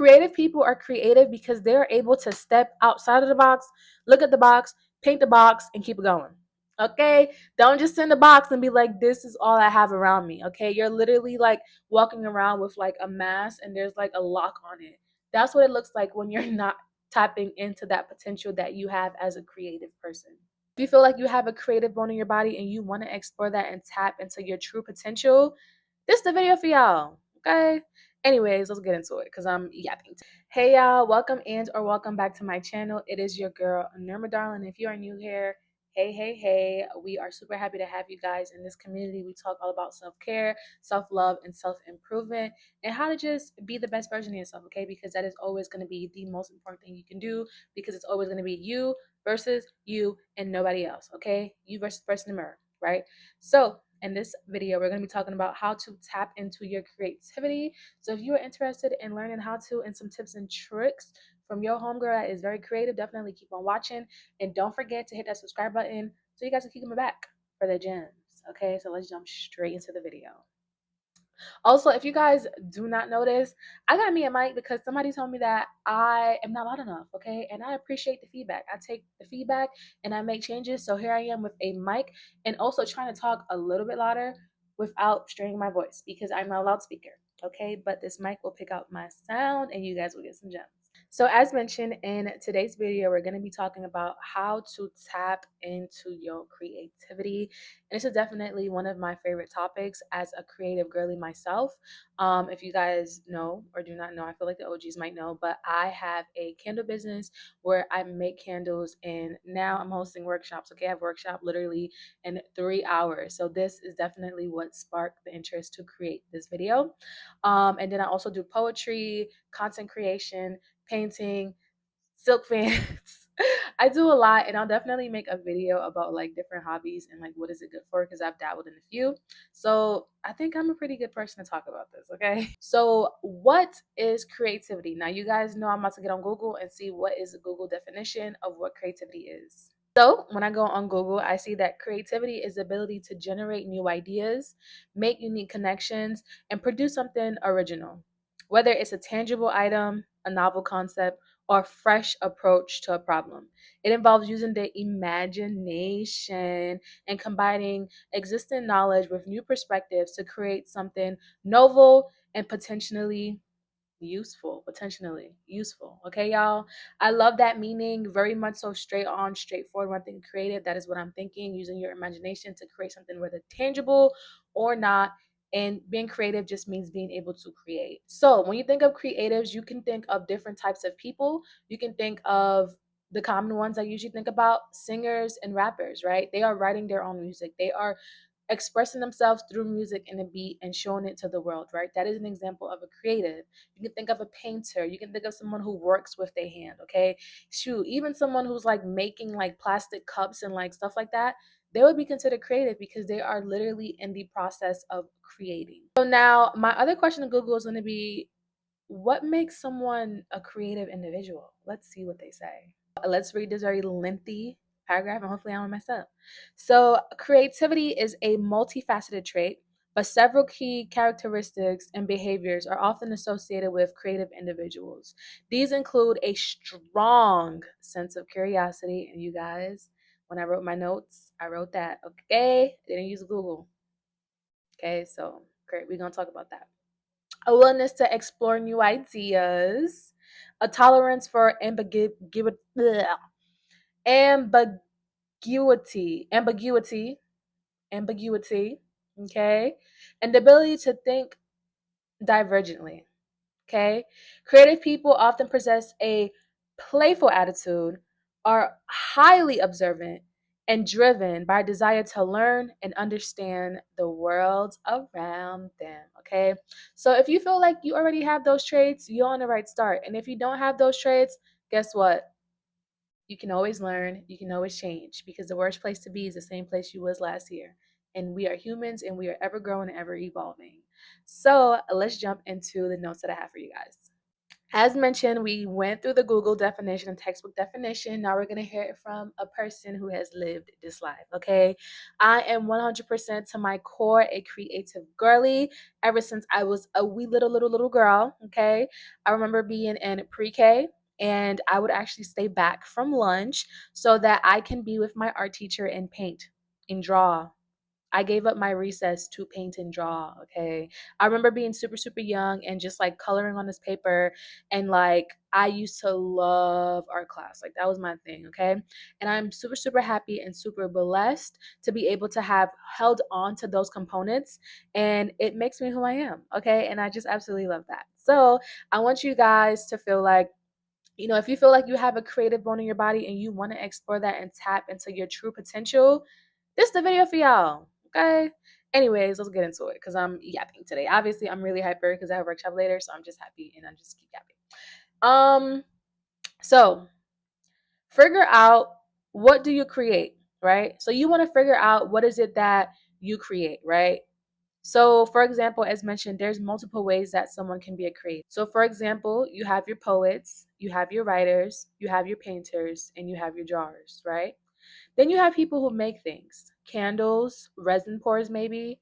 Creative people are creative because they're able to step outside of the box, look at the box, paint the box, and keep it going. Okay? Don't just sit in the box and be like, this is all I have around me. Okay? You're literally like walking around with like a mask and there's like a lock on it. That's what it looks like when you're not tapping into that potential that you have as a creative person. If you feel like you have a creative bone in your body and you want to explore that and tap into your true potential, this is the video for y'all. Okay? Anyways, let's get into it because I'm yapping. Hey y'all, welcome and or welcome back to my channel. It is your girl Nirma Darling. If you are new here, hey, we are super happy to have you guys in this community. We talk all about self-care, self-love, and self-improvement, and how to just be the best version of yourself, okay? Because that is always going to be the most important thing you can do, because it's always going to be you versus you and nobody else, okay? You versus the person in the mirror, right? So in this video, we're going to be talking about how to tap into your creativity. So if you are interested in learning how to and some tips and tricks from your homegirl that is very creative, definitely keep on watching. And don't forget to hit that subscribe button so you guys can keep coming back for the gems. Okay, so let's jump straight into the video. Also, if you guys do not notice, I got me a mic because somebody told me that I am not loud enough, okay? And I appreciate the feedback. I take the feedback and I make changes. So here I am with a mic and also trying to talk a little bit louder without straining my voice because I'm not a loudspeaker, okay? But this mic will pick out my sound and you guys will get some gems. So as mentioned in today's video, we're going to be talking about how to tap into your creativity. And this is definitely one of my favorite topics as a creative girly myself. If you guys know or do not know, I feel like the OGs might know, but I have a candle business where I make candles and now I'm hosting workshops. Okay, I have workshop literally in 3 hours. So this is definitely what sparked the interest to create this video. And then I also do poetry, content creation, painting, silk fans. I do a lot and I'll definitely make a video about like different hobbies and like what is it good for because I've dabbled in a few. So I think I'm a pretty good person to talk about this, okay? So what is creativity? Now you guys know I'm about to get on Google and see what is the Google definition of what creativity is. So when I go on Google, I see that creativity is the ability to generate new ideas, make unique connections, and produce something original. Whether it's a tangible item, a novel concept, or fresh approach to a problem. It involves using the imagination and combining existing knowledge with new perspectives to create something novel and potentially useful. Okay, y'all. I love that meaning. Very much so straight on, straightforward. When I think creative, that is what I'm thinking. Using your imagination to create something, whether tangible or not. And being creative just means being able to create. So when you think of creatives, you can think of different types of people. You can think of the common ones I usually think about, singers and rappers, right? They are writing their own music. They are expressing themselves through music and a beat and showing it to the world, right? That is an example of a creative. You can think of a painter. You can think of someone who works with their hand, okay? Shoot, even someone who's like making like plastic cups and like stuff like that, they would be considered creative because they are literally in the process of creating. So now my other question to Google is going to be, what makes someone a creative individual? Let's see what they say. Let's read this very lengthy paragraph and hopefully I don't mess up. So, creativity is a multifaceted trait, but several key characteristics and behaviors are often associated with creative individuals. These include a strong sense of curiosity, and you guys, when I wrote my notes, I wrote that, okay? Didn't use Google. Okay, so great, we're gonna talk about that. A willingness to explore new ideas, a tolerance for ambiguity, okay, and the ability to think divergently, okay. Creative people often possess a playful attitude, are highly observant, and driven by a desire to learn and understand the world around them, okay. So if you feel like you already have those traits, you're on the right start. And if you don't have those traits, guess what? You can always learn, you can always change, because the worst place to be is the same place you was last year. And we are humans and we are ever growing and ever evolving. So let's jump into the notes that I have for you guys. As mentioned, we went through the Google definition and textbook definition. Now we're going to hear it from a person who has lived this life, okay? I am 100% to my core a creative girly ever since I was a wee little girl, okay? I remember being in pre-K and I would actually stay back from lunch so that I can be with my art teacher and paint and draw. I gave up my recess to paint and draw, okay? I remember being super young and just like coloring on this paper, and like I used to love art class. Like that was my thing, okay? And I'm super happy and super blessed to be able to have held on to those components, and it makes me who I am, okay? And I just absolutely love that. So, I want you guys to feel like, if you feel like you have a creative bone in your body and you want to explore that and tap into your true potential, this is the video for y'all. Okay. Anyways, let's get into it because I'm yapping today. Obviously, I'm really hyper because I have workshop later, so I'm just happy and I just keep yapping. So figure out, what do you create, right? So you want to figure out what is it that you create, right? So, for example, as mentioned, there's multiple ways that someone can be a creator. So, for example, you have your poets, you have your writers, you have your painters, and you have your drawers, right? Then you have people who make things: candles, resin pours, maybe,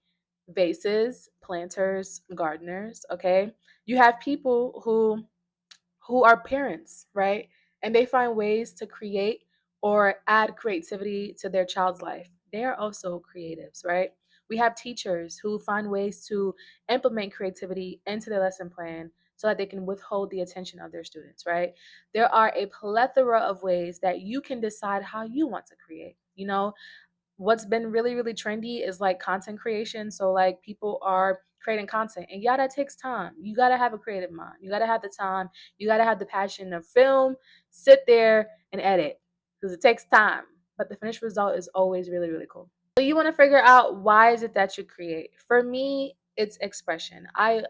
vases, planters, gardeners, okay? You have people who are parents, right? And they find ways to create or add creativity to their child's life. They are also creatives, right? We have teachers who find ways to implement creativity into their lesson plan so that they can withhold the attention of their students, right? There are a plethora of ways that you can decide how you want to create. What's been really trendy is like content creation. So like people are creating content, and yeah, that takes time. You got to have a creative mind, you got to have the time, you got to have the passion to film, sit there and edit, because it takes time, but the finished result is always really cool. So you want to figure out, why is it that you create? For me, it's expression. I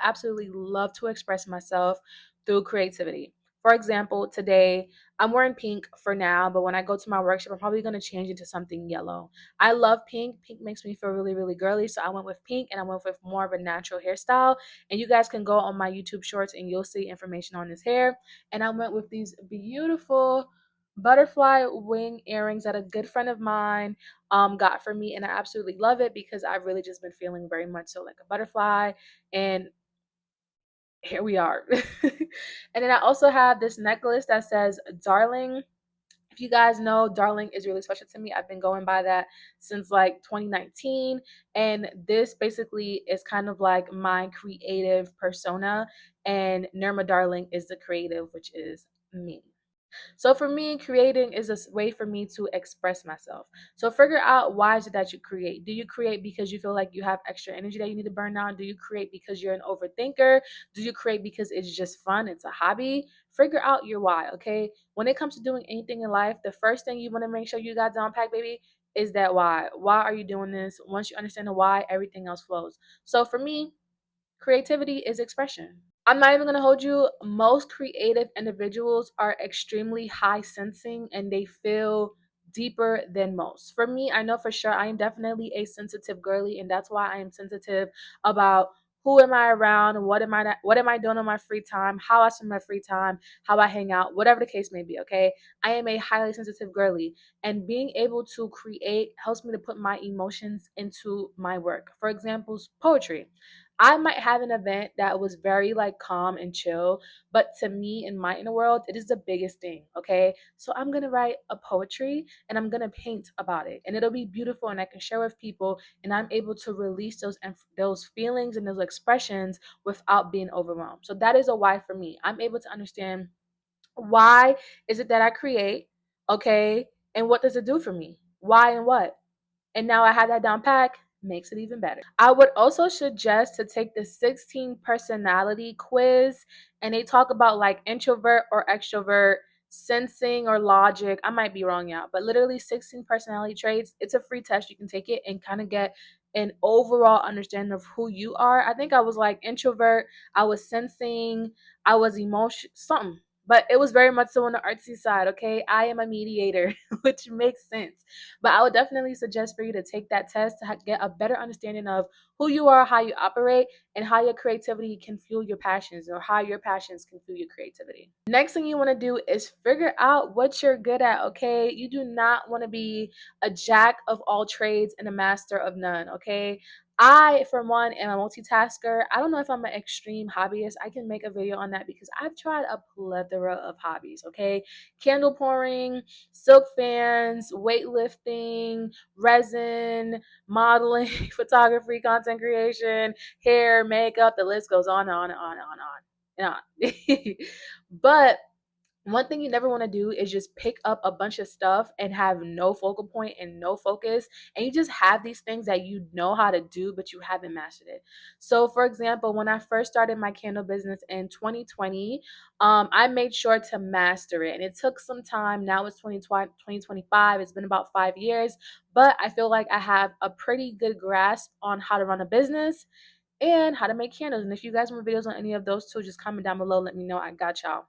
absolutely love to express myself through creativity. For example, today I'm wearing pink for now, but when I go to my workshop, I'm probably going to change it to something yellow. I love pink. Pink makes me feel really girly, so I went with pink, and I went with more of a natural hairstyle. And you guys can go on my YouTube shorts and you'll see information on this hair. And I went with these beautiful butterfly wing earrings that a good friend of mine got for me, and I absolutely love it because I've really just been feeling very much so like a butterfly, and here we are. And then I also have this necklace that says Darling. If you guys know, Darling is really special to me. I've been going by that since like 2019, and this basically is kind of like my creative persona, and Nirma Darling is the creative, which is me. So for me, creating is a way for me to express myself. So figure out, why is it that you create? Do you create because you feel like you have extra energy that you need to burn out? Do you create because you're an overthinker? Do you create because it's just fun? It's a hobby? Figure out your why, okay? When it comes to doing anything in life, the first thing you want to make sure you got down packed, baby, is that why. Why are you doing this? Once you understand the why, everything else flows. So for me, creativity is expression. I'm not even going to hold you. Most creative individuals are extremely high sensing and they feel deeper than most. For me, I know for sure I am definitely a sensitive girly, and that's why I am sensitive about who am I around, what am I doing on my free time, how I spend my free time, how I hang out, whatever the case may be, okay? I am a highly sensitive girly, and being able to create helps me to put my emotions into my work. For example, poetry. I might have an event that was very like calm and chill, but to me in my inner world, it is the biggest thing. Okay. So I'm gonna write a poetry and I'm gonna paint about it. And it'll be beautiful and I can share with people, and I'm able to release those feelings and those expressions without being overwhelmed. So that is a why for me. I'm able to understand, why is it that I create, okay? And what does it do for me? Why and what? And now I have that down pack, makes it even better. I would also suggest to take the 16 personality quiz, and they talk about like introvert or extrovert, sensing or logic. I might be wrong, y'all, but literally 16 personality traits. It's a free test. You can take it and kind of get an overall understanding of who you are. I think I was like introvert, I was sensing, I was emotion something. but it was very much so on the artsy side. Okay, I am a mediator, which makes sense. But I would definitely suggest for you to take that test to get a better understanding of who you are, how you operate, and how your creativity can fuel your passions, or how your passions can fuel your creativity. Next thing you want to do is figure out what you're good at. Okay, you do not want to be a jack of all trades and a master of none. Okay, I, for one, am a multitasker. I don't know if I'm an extreme hobbyist. I can make a video on that because I've tried a plethora of hobbies, okay? Candle pouring, silk fans, weightlifting, resin, modeling, photography, content creation, hair, makeup, the list goes on and on and on and on and on and on. But one thing you never want to do is just pick up a bunch of stuff and have no focal point and no focus, and you just have these things that you know how to do but you haven't mastered it. So for example, when I first started my candle business in 2020, I made sure to master it, and it took some time. Now it's 2025. It's been about 5 years, but I feel like I have a pretty good grasp on how to run a business and how to make candles. And if you guys want videos on any of those two, just comment down below, let me know. I got y'all.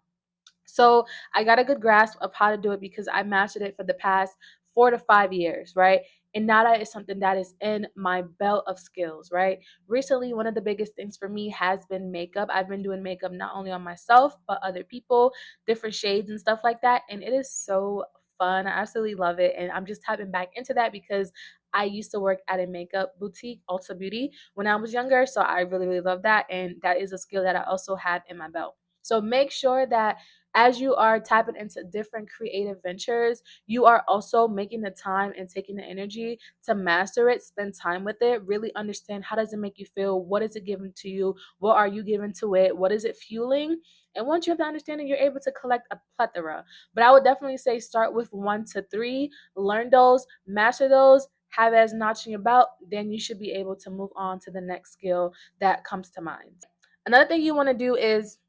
So I got a good grasp of how to do it because I mastered it for the past 4 to 5 years, right? And now that is something that is in my belt of skills, right? Recently, one of the biggest things for me has been makeup. I've been doing makeup not only on myself, but other people, different shades and stuff like that. And it is so fun. I absolutely love it. And I'm just tapping back into that because I used to work at a makeup boutique, Ulta Beauty, when I was younger. So I really, really love that. And that is a skill that I also have in my belt. So make sure that as you are tapping into different creative ventures, you are also making the time and taking the energy to master it, spend time with it, really understand how does it make you feel, what is it giving to you, what are you giving to it, what is it fueling? And once you have the understanding, you're able to collect a plethora. But I would definitely say start with 1 to 3, learn those, master those, have it as a notch in your belt, then you should be able to move on to the next skill that comes to mind. Another thing you want to do is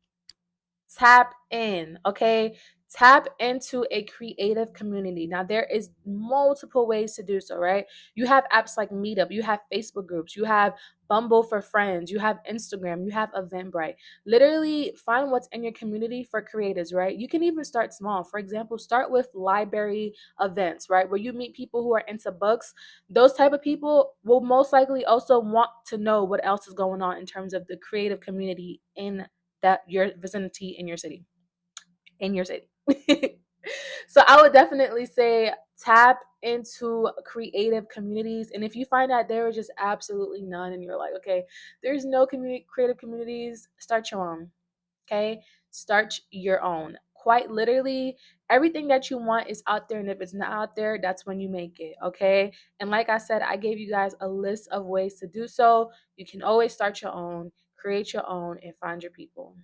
tap in, okay? Tap into a creative community. Now there is multiple ways to do so, right? You have apps like Meetup, you have Facebook groups, you have Bumble for friends, you have Instagram, you have Eventbrite. Literally find what's in your community for creators, right? You can even start small. For example, start with library events, right? Where you meet people who are into books. Those type of people will most likely also want to know what else is going on in terms of the creative community in that your vicinity in your city. In your city. So I would definitely say tap into creative communities. And if you find that there is just absolutely none and you're like, okay, there's no creative communities, start your own. Okay? Start your own. Quite literally, everything that you want is out there. And if it's not out there, that's when you make it. Okay? And like I said, I gave you guys a list of ways to do so. You can always start your own, create your own, and find your people.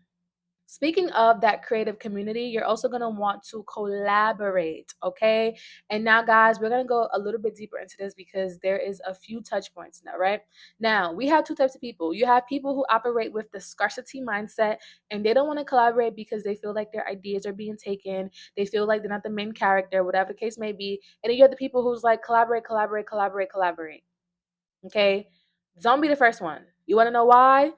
Speaking of that creative community, you're also going to want to collaborate, okay? And now, guys, we're going to go a little bit deeper into this because there is a few touch points now, right? Now, we have two types of people. You have people who operate with the scarcity mindset and they don't want to collaborate because they feel like their ideas are being taken. They feel like they're not the main character, whatever the case may be. And then you have the people who's like, collaborate, collaborate, collaborate, collaborate. Okay? Don't be the first one. You want to know why?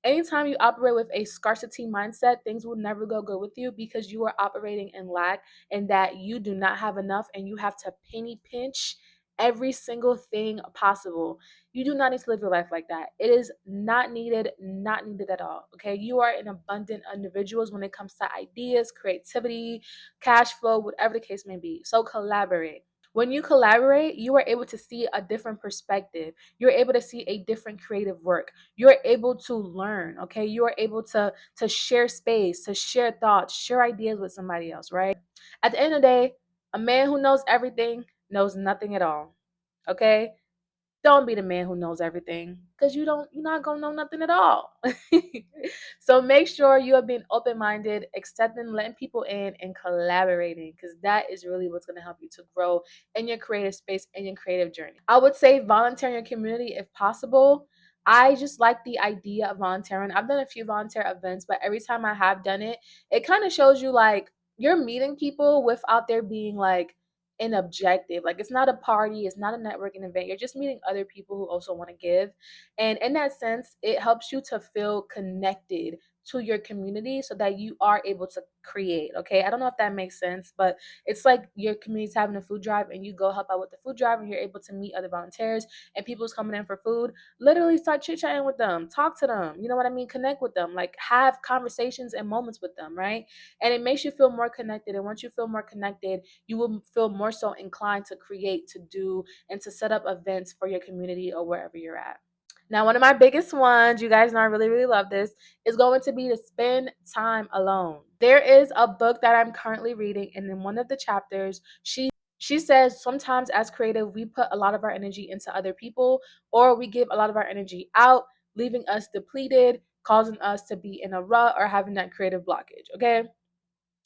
Anytime you operate with a scarcity mindset, things will never go good with you because you are operating in lack and that you do not have enough and you have to penny pinch every single thing possible. You do not need to live your life like that. It is not needed at all. Okay? You are an abundant individuals when it comes to ideas, creativity, cash flow, whatever the case may be. So collaborate. When you collaborate, you are able to see a different perspective. You're able to see a different creative work. You're able to learn, okay? You are able to share space, to share thoughts, share ideas with somebody else, right? At the end of the day, a man who knows everything knows nothing at all. Okay? Don't be the man who knows everything because you're not gonna know nothing at all. So make sure you are being open-minded, accepting, letting people in, and collaborating because that is really what's gonna help you to grow in your creative space and your creative journey. I would say volunteer in your community if possible. I just like the idea of volunteering. I've done a few volunteer events, but every time I have done it, it kind of shows you like you're meeting people without there being like an objective. Like it's not a party, it's not a networking event. You're just meeting other people who also want to give. And in that sense, it helps you to feel connected to your community so that you are able to create. Okay, I don't know if that makes sense, but it's like your community's having a food drive and you go help out with the food drive and you're able to meet other volunteers and people's coming in for food. Literally start chit-chatting with them, talk to them, you know what I mean, connect with them, like have conversations and moments with them, right? And it makes you feel more connected, and once you feel more connected, you will feel more so inclined to create, to do, and to set up events for your community or wherever you're at. Now, one of my biggest ones, you guys know I really, really love this, is going to be to spend time alone. There is a book that I'm currently reading, and in one of the chapters, she says sometimes as creative, we put a lot of our energy into other people, or we give a lot of our energy out, leaving us depleted, causing us to be in a rut or having that creative blockage. Okay.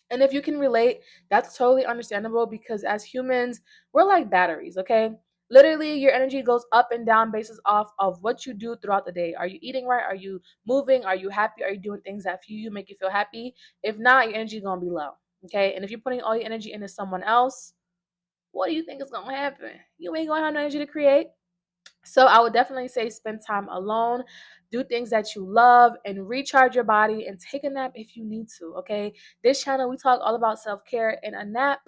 And if you can relate, that's totally understandable because as humans, we're like batteries, okay? Literally, your energy goes up and down basis off of what you do throughout the day. Are you eating right? Are you moving? Are you happy? Are you doing things that fuel you, make you feel happy? If not, your energy gonna be low, okay? And if you're putting all your energy into someone else, what do you think is gonna happen? You ain't gonna have no energy to create. So I would definitely say spend time alone, do things that you love, and recharge your body and take a nap if you need to. Okay. This channel, we talk all about self care, and a nap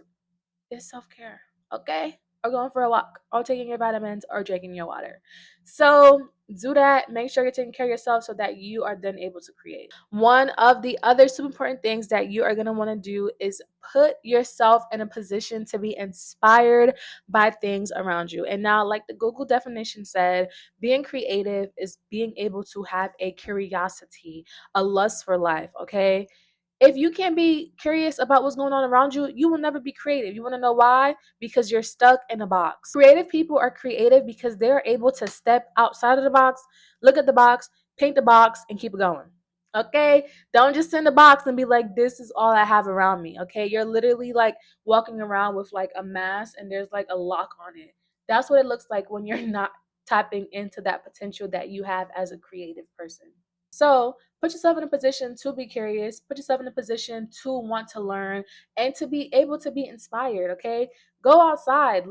is self care. Okay. Or going for a walk, or taking your vitamins, or drinking your water. So do that. Make sure you're taking care of yourself so that you are then able to create. One of the other super important things that you are going to want to do is put yourself in a position to be inspired by things around you. And now, like the Google definition said, being creative is being able to have a curiosity, a lust for life. Okay. If you can't be curious about what's going on around you, you will never be creative. You want to know why? Because you're stuck in a box. Creative people are creative because they're able to step outside of the box, look at the box, paint the box, and keep it going. Okay? Don't just sit in the box and be like, this is all I have around me. Okay? You're literally like walking around with like a mask and there's like a lock on it. That's what it looks like when you're not tapping into that potential that you have as a creative person. So put yourself in a position to be curious, put yourself in a position to want to learn and to be able to be inspired. Okay. Go outside,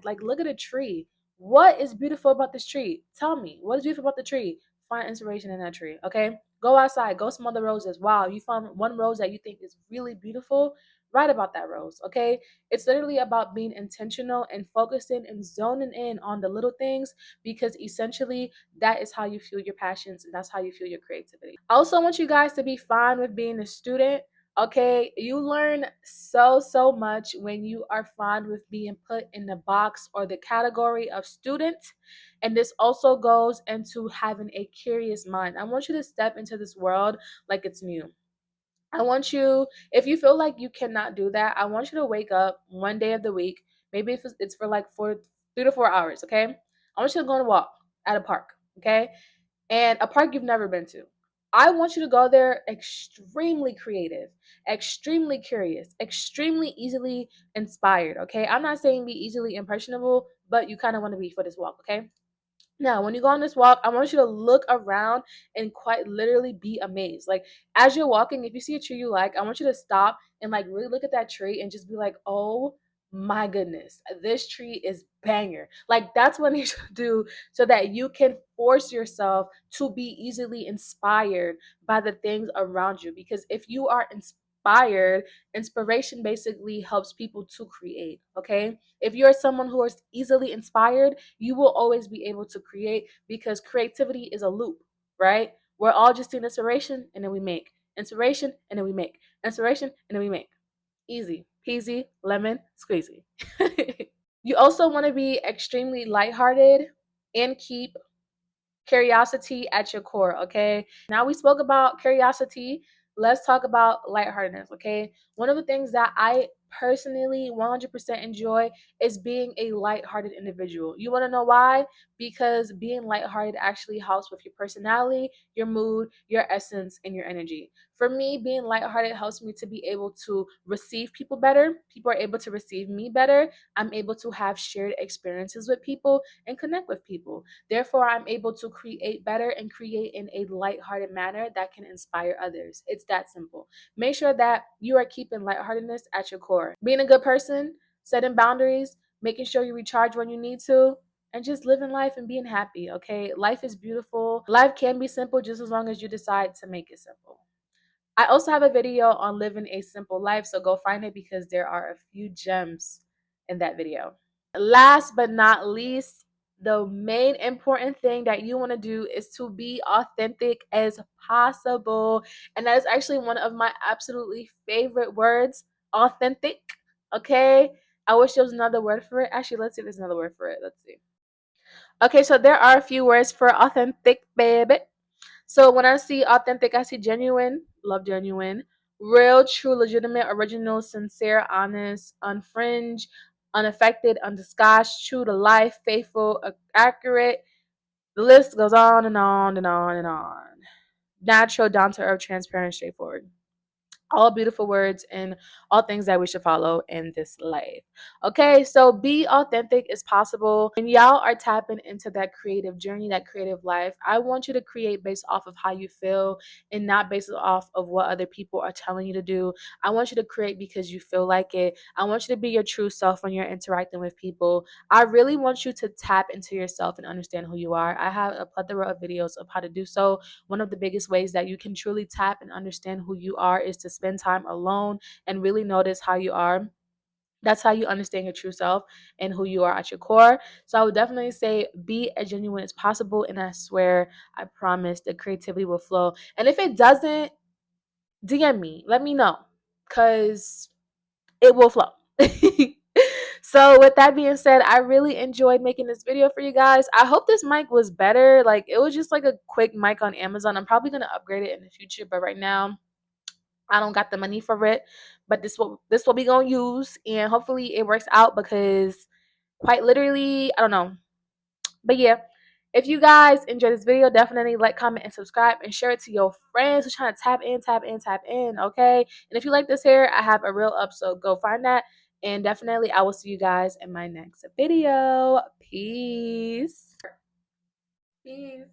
like look at a tree. What is beautiful about this tree? Tell me, what is beautiful about the tree? Find inspiration in that tree. Okay. Go outside, go smell the roses. Wow, you found one rose that you think is really beautiful. Write about that rose. Okay. It's literally about being intentional and focusing and zoning in on the little things because essentially that is how you fuel your passions and that's how you fuel your creativity. I also want you guys to be fine with being a student. Okay, you learn so much when you are fine with being put in the box or the category of student. And this also goes into having a curious mind. I want you to step into this world like it's new. I want you, if you feel like you cannot do that, I want you to wake up one day of the week, maybe if it's for like 3 to 4 hours, okay? I want you to go on a walk at a park, okay? And a park you've never been to. I want you to go there extremely creative, extremely curious, extremely easily inspired, okay? I'm not saying be easily impressionable, but you kind of want to be for this walk, okay? Now, when you go on this walk, I want you to look around and quite literally be amazed. Like as you're walking, if you see a tree you like, I want you to stop and like really look at that tree and just be like, "Oh my goodness, this tree is banger." Like that's what you should do so that you can force yourself to be easily inspired by the things around you. Because if you are inspired, inspiration basically helps people to create, okay? If you're someone who is easily inspired, you will always be able to create because creativity is a loop, right? We're all just doing inspiration and then we make inspiration and then we make inspiration and then we make. Easy peasy, lemon squeezy. You also want to be extremely lighthearted and keep curiosity at your core, okay? Now we spoke about curiosity. Let's talk about lightheartedness, okay? One of the things that I personally 100% enjoy is being a lighthearted individual. You want to know why? Because being lighthearted actually helps with your personality, your mood, your essence, and your energy. For me, being lighthearted helps me to be able to receive people better. People are able to receive me better. I'm able to have shared experiences with people and connect with people. Therefore, I'm able to create better and create in a lighthearted manner that can inspire others. It's that simple. Make sure that you are keeping lightheartedness at your core. Being a good person, setting boundaries, making sure you recharge when you need to, and just living life and being happy, okay? Life is beautiful. Life can be simple just as long as you decide to make it simple. I also have a video on living a simple life, so go find it because there are a few gems in that video. Last but not least, the main important thing that you want to do is to be authentic as possible. And that is actually one of my absolutely favorite words, authentic. Okay? I wish there was another word for it. Actually, let's see if there's another word for it. Let's see. Okay, so there are a few words for authentic, baby. So when I see authentic, I see genuine, love genuine, real, true, legitimate, original, sincere, honest, unfringed, unaffected, undisguised, true to life, faithful, accurate. The list goes on and on and on and on. Natural, down to earth, transparent, straightforward. All beautiful words and all things that we should follow in this life. Okay, so be authentic as possible. And y'all are tapping into that creative journey, that creative life. I want you to create based off of how you feel and not based off of what other people are telling you to do. I want you to create because you feel like it. I want you to be your true self when you're interacting with people. I really want you to tap into yourself and understand who you are. I have a plethora of videos of how to do so. One of the biggest ways that you can truly tap and understand who you are is to spend time alone and really notice how you are. That's how you understand your true self and who you are at your core. So I would definitely say be as genuine as possible. And I swear, I promise the creativity will flow. And if it doesn't, DM me. Let me know. Because it will flow. So with that being said, I really enjoyed making this video for you guys. I hope this mic was better. Like it was just like a quick mic on Amazon. I'm probably gonna upgrade it in the future, but right now I don't got the money for it. But this what we gonna use, and hopefully it works out because quite literally, I don't know. But yeah, if you guys enjoyed this video, definitely like, comment, and subscribe, and share it to your friends who's trying to tap in, tap in, tap in. Okay. And if you like this hair, I have a reel up, so go find that. And definitely, I will see you guys in my next video. Peace. Peace.